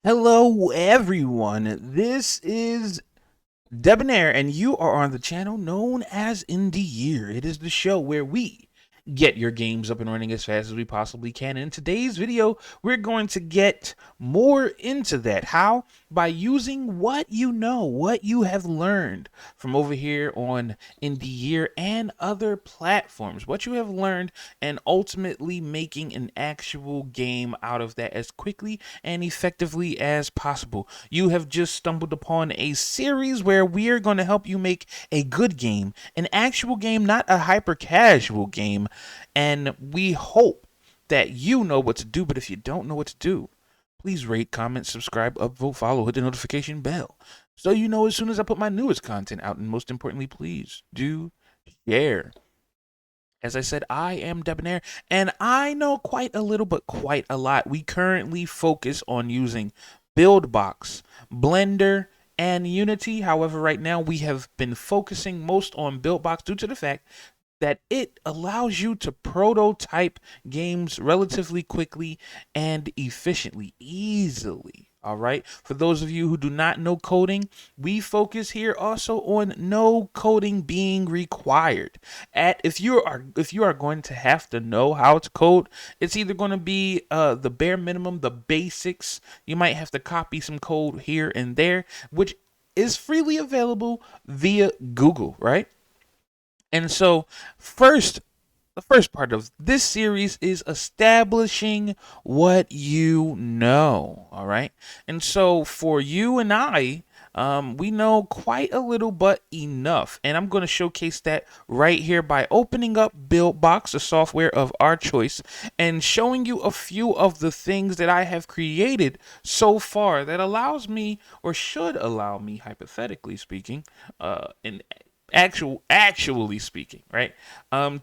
Hello, everyone. This is Debonair, and you are on the channel known as Indie Year. It is the show where we get your games up and running as fast as we possibly can. In today's video, we're going to get more into that. How? By using what you know, what you have learned from over here on Indie Year and other platforms, what you have learned, and ultimately making an actual game out of that as quickly and effectively as possible. You have just stumbled upon a series where we are going to help you make a good game, an actual game, not a hyper casual game. And we hope that you know what to do. But if you don't know what to do, please rate, comment, subscribe, upvote, follow, hit the notification bell so you know as soon as I put my newest content out. And most importantly, please do share. As I said, I am Debonair, and I know quite a little, but quite a lot. We currently focus on using BuildBox, Blender, and Unity. However, right now we have been focusing most on BuildBox due to the fact that it allows you to prototype games relatively quickly and efficiently, easily. All right. For those of you who do not know coding, we focus here also on no coding being required. If you are going to have to know how to code, it's either going to be the bare minimum, the basics. You might have to copy some code here and there, which is freely available via Google, right? And so, the first part of this series is establishing what you know. All right. And so, for you and I, we know quite a little, but enough. And I'm going to showcase that right here by opening up BuildBox, a software of our choice, and showing you a few of the things that I have created so far that allows me, or should allow me, hypothetically speaking, in actually speaking, right,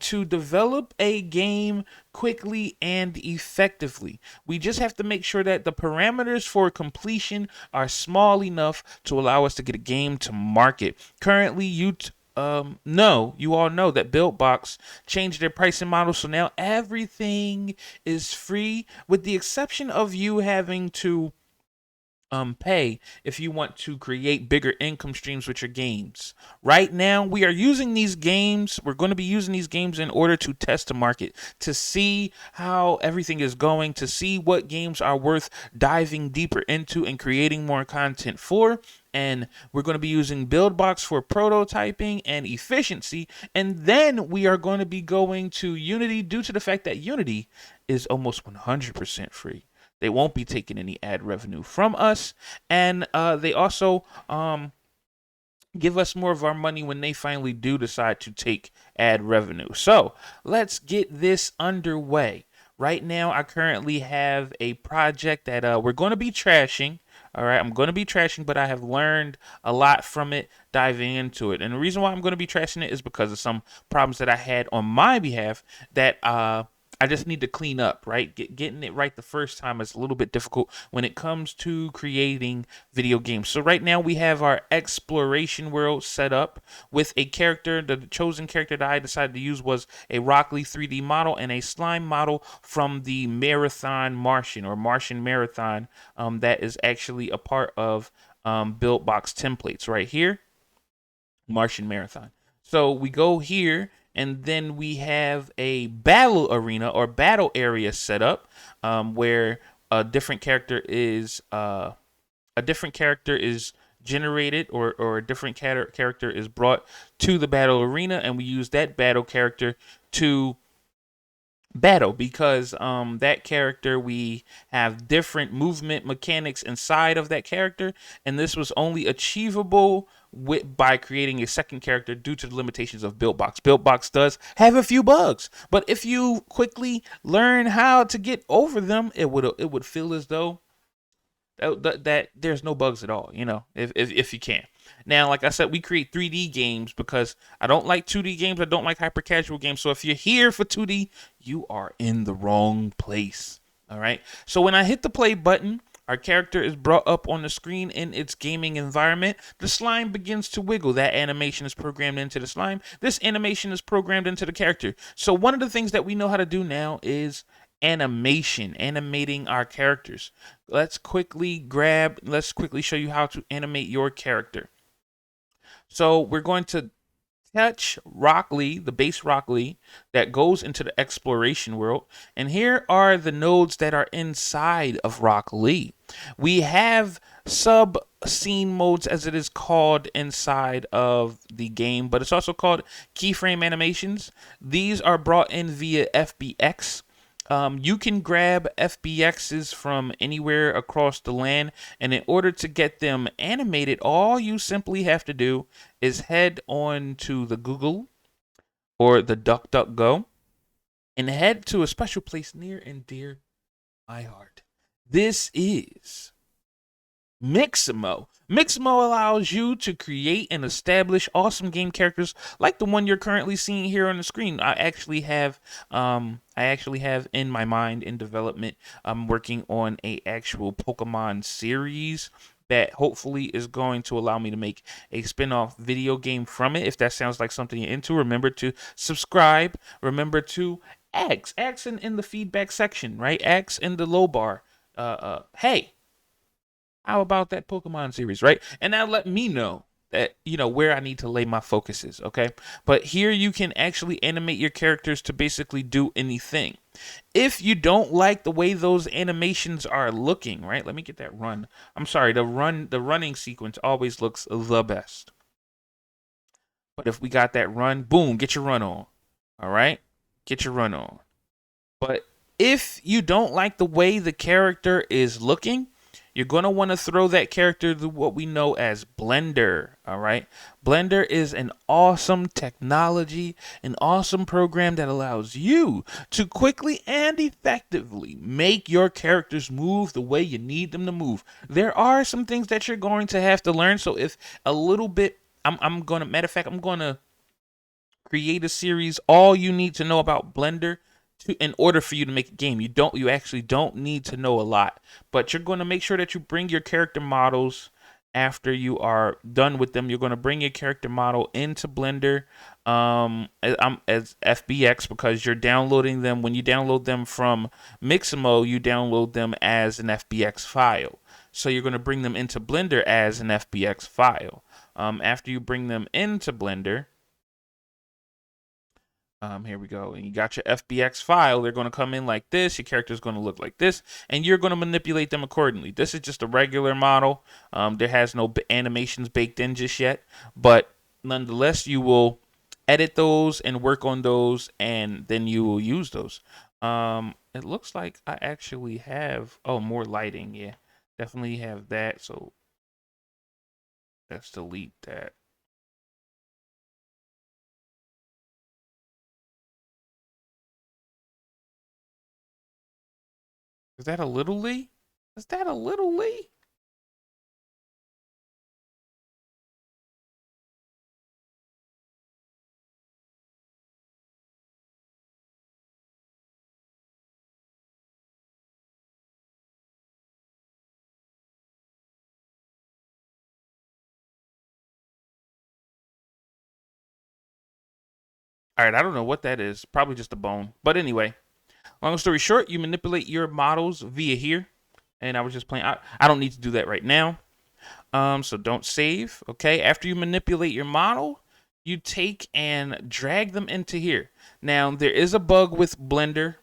to develop a game quickly and effectively. We just have to make sure that the parameters for completion are small enough to allow us to get a game to market. Currently, you all know that BuildBox changed their pricing model, so now everything is free, with the exception of you having to pay if you want to create bigger income streams with your games. Right now, we are using these games. We're going to be using these games in order to test the market, to see how everything is going, to see what games are worth diving deeper into and creating more content for. And we're going to be using BuildBox for prototyping and efficiency. And then we are going to be going to Unity due to the fact that Unity is almost 100% free. They won't be taking any ad revenue from us, and they also give us more of our money when they finally do decide to take ad revenue. So let's get this underway. Right now, I currently have a project that we're going to be trashing. All right, I'm going to be trashing, but I have learned a lot from it diving into it. And the reason why I'm going to be trashing it is because of some problems that I had on my behalf that I just need to clean up, right? Getting it right the first time is a little bit difficult when it comes to creating video games. So right now we have our exploration world set up with a character. The chosen character that I decided to use was a Rock Lee 3D model and a slime model from the Marathon Martian, or Martian Marathon, that is actually a part of BuildBox templates right here. Martian Marathon. So we go here, and then we have a battle arena or battle area set up, where a different character is generated, or a different character is brought to the battle arena, and we use that battle character to battle, because that character, we have different movement mechanics inside of that character, and this was only achievable by creating a second character due to the limitations of BuildBox. BuildBox does have a few bugs, but if you quickly learn how to get over them, it would feel as though that there's no bugs at all, if you can. Now, like I said, we create 3D games because I don't like 2D games. I don't like hyper casual games. So if you're here for 2D, you are in the wrong place. All right. So when I hit the play button, our character is brought up on the screen in its gaming environment. The slime begins to wiggle. That animation is programmed into the slime. This animation is programmed into the character. So one of the things that we know how to do now is animating our characters. Let's quickly show you how to animate your character. So we're going to touch Rock Lee, the base Rock Lee that goes into the exploration world. And here are the nodes that are inside of Rock Lee. We have sub scene modes, as it is called inside of the game, but it's also called keyframe animations. These are brought in via FBX. You can grab FBXs from anywhere across the land, and in order to get them animated, all you simply have to do is head on to the Google or the DuckDuckGo and head to a special place near and dear my heart. This is Mixamo. Mixamo allows you to create and establish awesome game characters like the one you're currently seeing here on the screen. I actually have in my mind in development. I'm working on a actual Pokemon series that hopefully is going to allow me to make a spin-off video game from it. If that sounds like something you're into, remember to subscribe. Remember to ask in the feedback section, right? Ask in the low bar. Hey, how about that Pokemon series, right? And now let me know that, where I need to lay my focuses, okay? But here you can actually animate your characters to basically do anything. If you don't like the way those animations are looking, right? Let me get that run. I'm sorry, the running sequence always looks the best. But if we got that run, boom, get your run on. All right? Get your run on. But if you don't like the way the character is looking, you're going to want to throw that character to what we know as Blender, all right? Blender is an awesome technology, an awesome program that allows you to quickly and effectively make your characters move the way you need them to move. There are some things that you're going to have to learn, so if a little bit, I'm going to create a series, all you need to know about Blender in order for you to make a game. You actually don't need to know a lot, but you're going to make sure that you bring your character models after you are done with them. You're going to bring your character model into Blender as FBX, because you're downloading them. When you download them from Mixamo, you download them as an FBX file. So you're going to bring them into Blender as an FBX file. After you bring them into Blender, here we go. And you got your FBX file. They're going to come in like this. Your character is going to look like this, and you're going to manipulate them accordingly. This is just a regular model. There has no animations baked in just yet, but nonetheless, you will edit those and work on those, and then you will use those. It looks like I actually have, more lighting. Yeah, definitely have that. So let's delete that. Is that a little Lee? Is that a little Lee? All right, I don't know what that is. Probably just a bone. But anyway, long story short, you manipulate your models via here. And I was just playing. I don't need to do that right now. So don't save. Okay. After you manipulate your model, you take and drag them into here. Now there is a bug with Blender,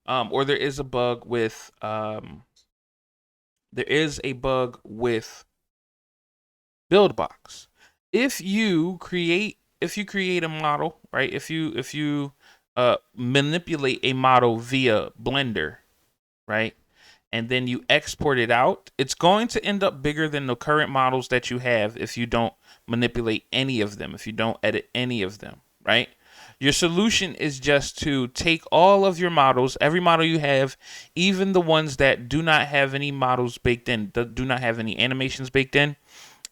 or there is a bug with BuildBox. If you create a model, right? If you manipulate a model via Blender, right? And then you export it out, it's going to end up bigger than the current models that you have if you don't manipulate any of them, if you don't edit any of them, right? Your solution is just to take all of your models, every model you have, even the ones that do not have any models baked in, do not have any animations baked in,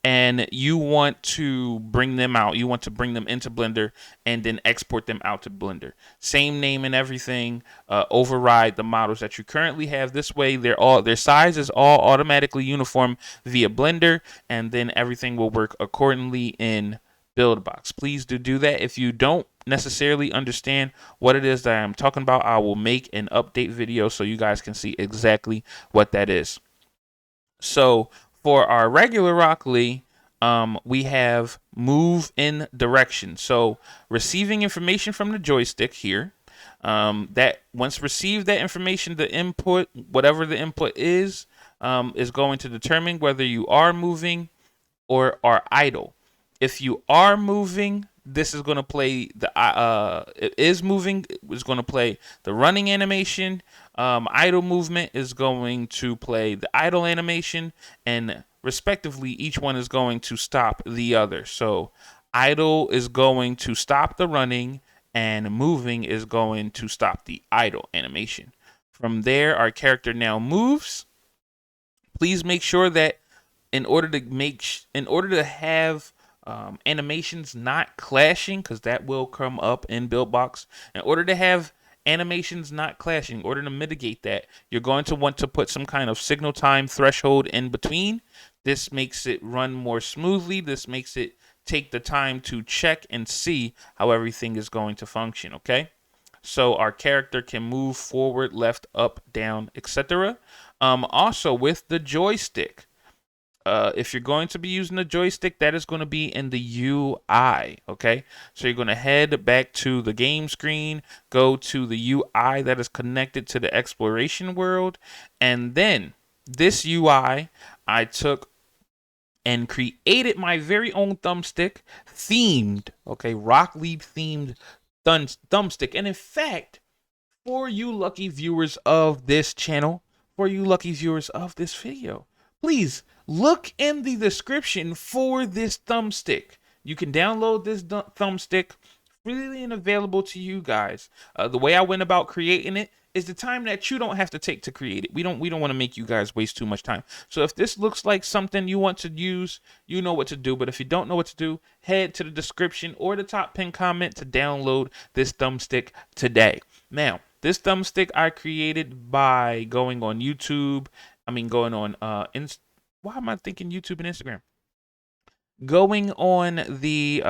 and you want to bring them out. You want to bring them into Blender and then export them out to Blender. Same name and everything. Override the models that you currently have. This way, their size is all automatically uniform via Blender, and then everything will work accordingly in BuildBox. Please do that. If you don't necessarily understand what it is that I'm talking about, I will make an update video so you guys can see exactly what that is. So for our regular Rock Lee, we have move in direction. So receiving information from the joystick here, that once received that information, the input, whatever the input is going to determine whether you are moving or are idle. If you are moving, this is going to play the it is moving is going to play the running animation. Idle movement is going to play the idle animation, and respectively, each one is going to stop the other. So idle is going to stop the running, and moving is going to stop the idle animation. From there, our character now moves. Please make sure that in order to have animations not clashing, because that will come up in BuildBox. In order to have animations not clashing, in order to mitigate that, you're going to want to put some kind of signal time threshold in between. This makes it run more smoothly. This makes it take the time to check and see how everything is going to function, okay? So our character can move forward, left, up, down, etc. Also with the joystick, if you're going to be using the joystick, that is going to be in the UI, okay? So you're going to head back to the game screen, go to the UI that is connected to the exploration world, and then this UI, I took and created my very own thumbstick themed, okay, Rock Lee themed thumbstick. And in fact, for you lucky viewers of this channel, for you lucky viewers of this video, please look in the description for this thumbstick. You can download this thumbstick freely and available to you guys. The way I went about creating it is the time that you don't have to take to create it. We don't want to make you guys waste too much time. So if this looks like something you want to use, you know what to do. But if you don't know what to do, head to the description or the top pinned comment to download this thumbstick today. Now, this thumbstick I created by going on YouTube. Going on why am I thinking YouTube and Instagram? Going on the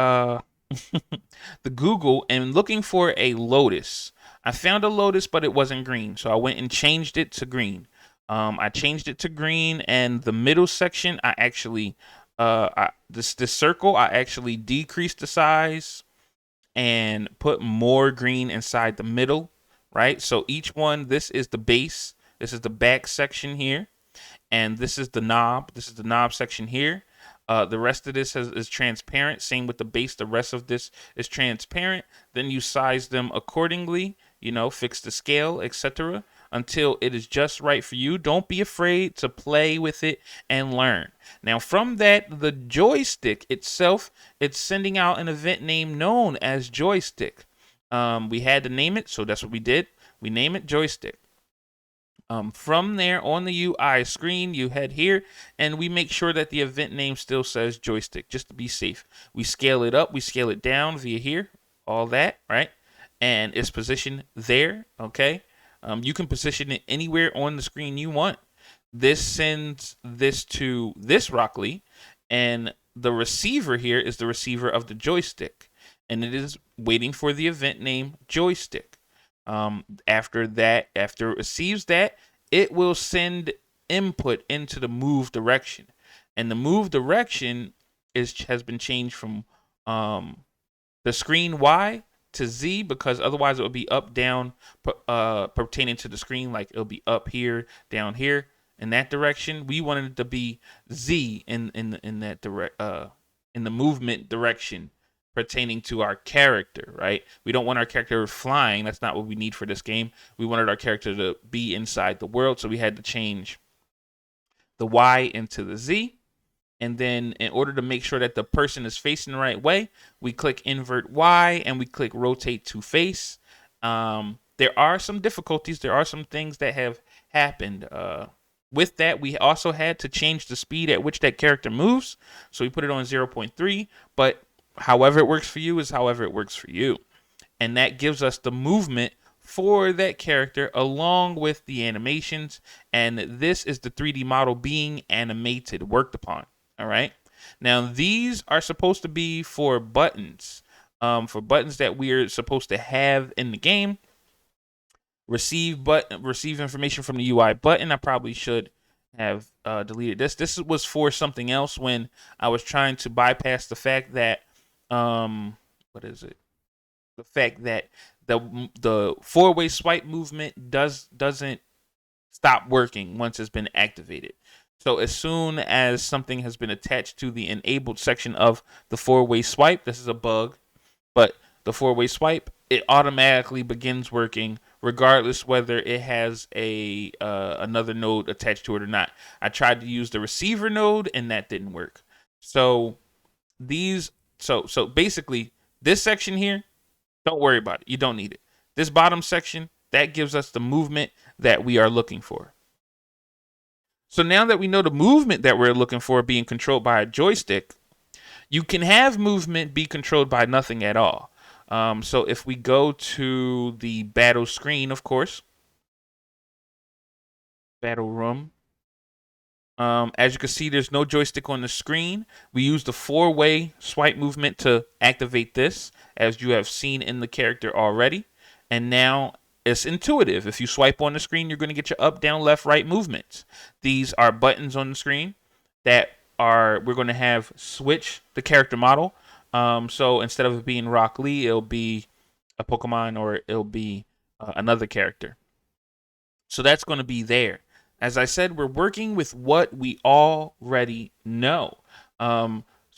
the Google and looking for a lotus. I found a lotus, but it wasn't green, so I went and changed it to green. I changed it to green, and the middle section, I actually this circle, I actually decreased the size and put more green inside the middle, right? So each one, this is the base, this is the back section here, and this is the knob. This is the knob section here. The rest of this is transparent. Same with the base. The rest of this is transparent. Then you size them accordingly, fix the scale, etc. until it is just right for you. Don't be afraid to play with it and learn. Now, from that, the joystick itself, it's sending out an event name known as joystick. We had to name it, so that's what we did. We name it joystick. From there, on the UI screen, you head here, and we make sure that the event name still says joystick, just to be safe. We scale it up, we scale it down via here, all that, right? And it's positioned there, okay? You can position it anywhere on the screen you want. This sends this to this Rock Lee, and the receiver here is the receiver of the joystick, and it is waiting for the event name joystick. After it receives that, it will send input into the move direction, and the move direction has been changed from the screen Y to Z, because otherwise it would be up down pertaining to the screen, like it'll be up here, down here in that direction. We wanted it to be Z in that in the movement direction pertaining to our character, right? We don't want our character flying. That's not what we need for this game. We wanted our character to be inside the world, so we had to change the Y into the Z. And then in order to make sure that the person is facing the right way, we click invert Y and we click rotate to face. There are some difficulties. There are some things that have happened. With that, we also had to change the speed at which that character moves. So we put it on 0.3, but however it works for you is however it works for you. And that gives us the movement for that character along with the animations. And this is the 3D model being animated, worked upon. All right. Now, these are supposed to be for buttons, for buttons that we're supposed to have in the game. Receive information from the UI button. I probably should have deleted this. This was for something else when I was trying to bypass the fact that what is it? The fact that the four-way swipe movement doesn't stop working once it's been activated. So as soon as something has been attached to the enabled section of the four-way swipe, this is a bug, but the four-way swipe, it automatically begins working regardless whether it has a another node attached to it or not. I tried to use the receiver node and that didn't work. So so basically this section here, don't worry about it. You don't need it. This bottom section, that gives us the movement that we are looking for. So now that we know the movement that we're looking for being controlled by a joystick, you can have movement be controlled by nothing at all. So if we go to the battle screen, of course, battle room, as you can see, there's no joystick on the screen. We use the four-way swipe movement to activate this, as you have seen in the character already. And now it's intuitive. If you swipe on the screen, you're going to get your up, down, left, right movements. These are buttons on the screen that we're going to have switch the character model. So instead of it being Rock Lee, it'll be a Pokemon or it'll be another character. So that's going to be there. As I said, we're working with what we already know.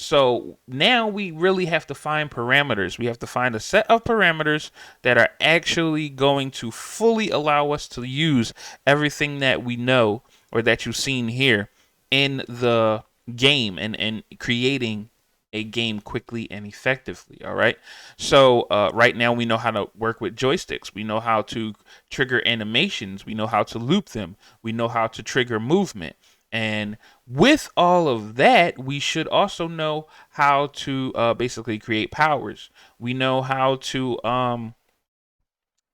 So now we really have to find parameters. We have to find a set of parameters that are actually going to fully allow us to use everything that we know or that you've seen here in the game and creating a game quickly and effectively. All right. So right now we know how to work with joysticks. We know how to trigger animations. We know how to loop them. We know how to trigger movement. And with all of that, we should also know how to basically create powers. We know how to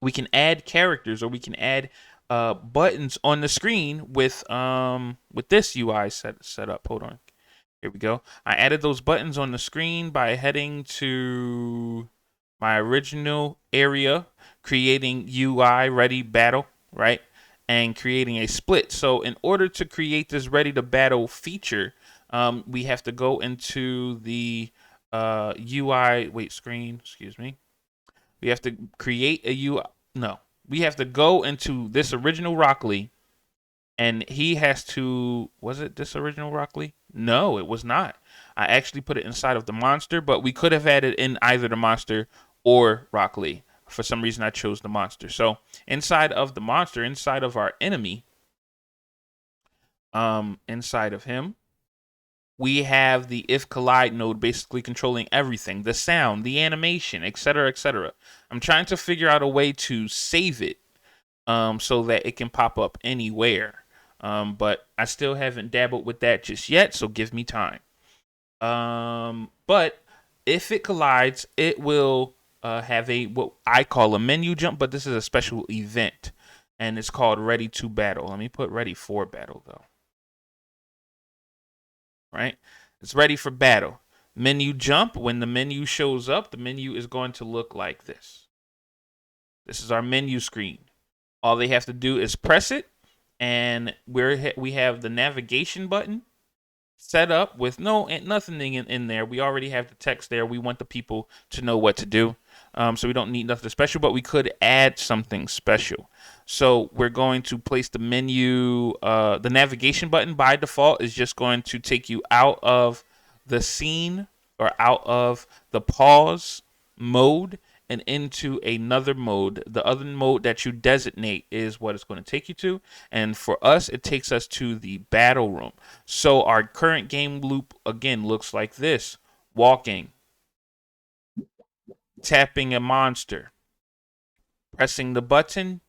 we can add characters or we can add buttons on the screen with this UI set up. Hold on. Here we go. I added those buttons on the screen by heading to my original area, creating UI ready battle, right? And creating a split. So in order to create this ready to battle feature, we have to go into the screen, excuse me. We have to create a UI. No, we have to go into this original Rock Lee. And he has to, was it this original Rock Lee? No, it was not. I actually put it inside of the monster, but we could have had it in either the monster or Rock Lee. For some reason, I chose the monster. So inside of the monster, inside of our enemy, inside of him, we have the if collide node basically controlling everything, the sound, the animation, etc., etc. I'm trying to figure out a way to save it so that it can pop up anywhere. But I still haven't dabbled with that just yet, so give me time. But if it collides, it will have what I call a menu jump, but this is a special event, and it's called Ready to Battle. Let me put Ready for Battle, though. Right? It's ready for battle. Menu jump, when the menu shows up, the menu is going to look like this. This is our menu screen. All they have to do is press it, and we have the navigation button set up with nothing in there. We already have the text there. We want the people to know what to do. So we don't need nothing special, but we could add something special. So we're going to place the menu, the navigation button by default is just going to take you out of the scene or out of the pause mode and into another mode. The other mode that you designate is what it's going to take you to. And for us, it takes us to the battle room. So our current game loop, again, looks like this. Walking, tapping a monster, pressing the button,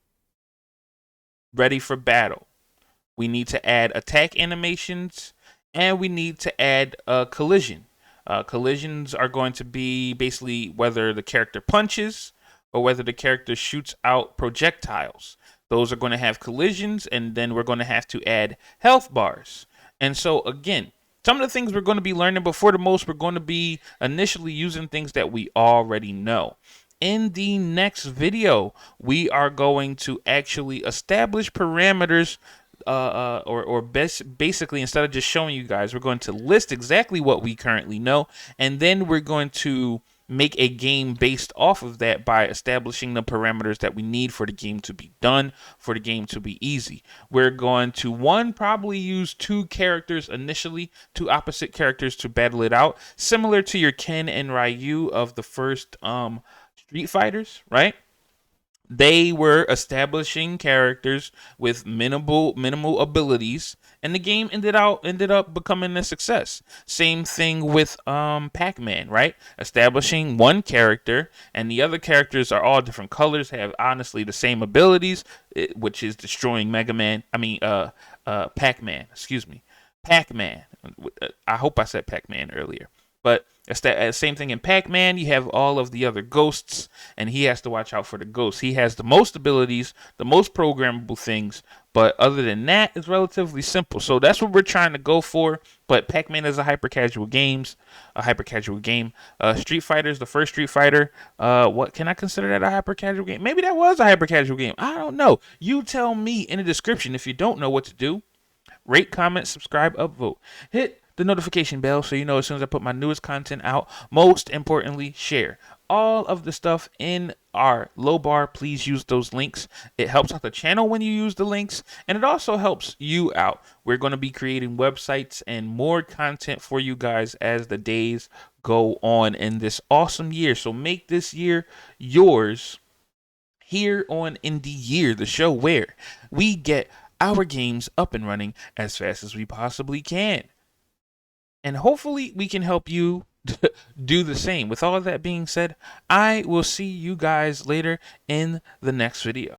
ready for battle. We need to add attack animations, and we need to add collision. Collisions are going to be basically whether the character punches or whether the character shoots out projectiles. Those are going to have collisions, and then we're going to have to add health bars. And so again, some of the things we're going to be learning, but for the most, we're going to be initially using things that we already know. In the next video, we are going to actually establish parameters, basically, instead of just showing you guys, we're going to list exactly what we currently know, and then we're going to make a game based off of that by establishing the parameters that we need for the game to be done, for the game to be easy. We're going to, probably use two characters initially, two opposite characters to battle it out, similar to your Ken and Ryu of the first Street Fighters, right? They were establishing characters with minimal abilities, and the game ended up becoming a success. Same thing with Pac-Man, right? Establishing one character, and the other characters are all different colors, have honestly the same abilities, which is destroying Pac-Man. Excuse me, Pac-Man. I hope I said Pac-Man earlier. But it's the same thing in Pac-Man. You have all of the other ghosts, and he has to watch out for the ghosts. He has the most abilities, the most programmable things, but other than that, it's relatively simple. So that's what we're trying to go for. But Pac-Man is a hyper-casual game. Street Fighter is the first Street Fighter. What can I consider that a hyper-casual game? Maybe that was a hyper-casual game. I don't know. You tell me in the description if you don't know what to do. Rate, comment, subscribe, upvote. Hit the notification bell so you know as soon as I put my newest content out. Most importantly, share all of the stuff in our low bar. Please use those links. It helps out the channel when you use the links, and it also helps you out. We're going to be creating websites and more content for you guys as the days go on in this awesome year. So make this year yours here on Indie Year, the show where we get our games up and running as fast as we possibly can. And hopefully we can help you do the same. With all of that being said, I will see you guys later in the next video.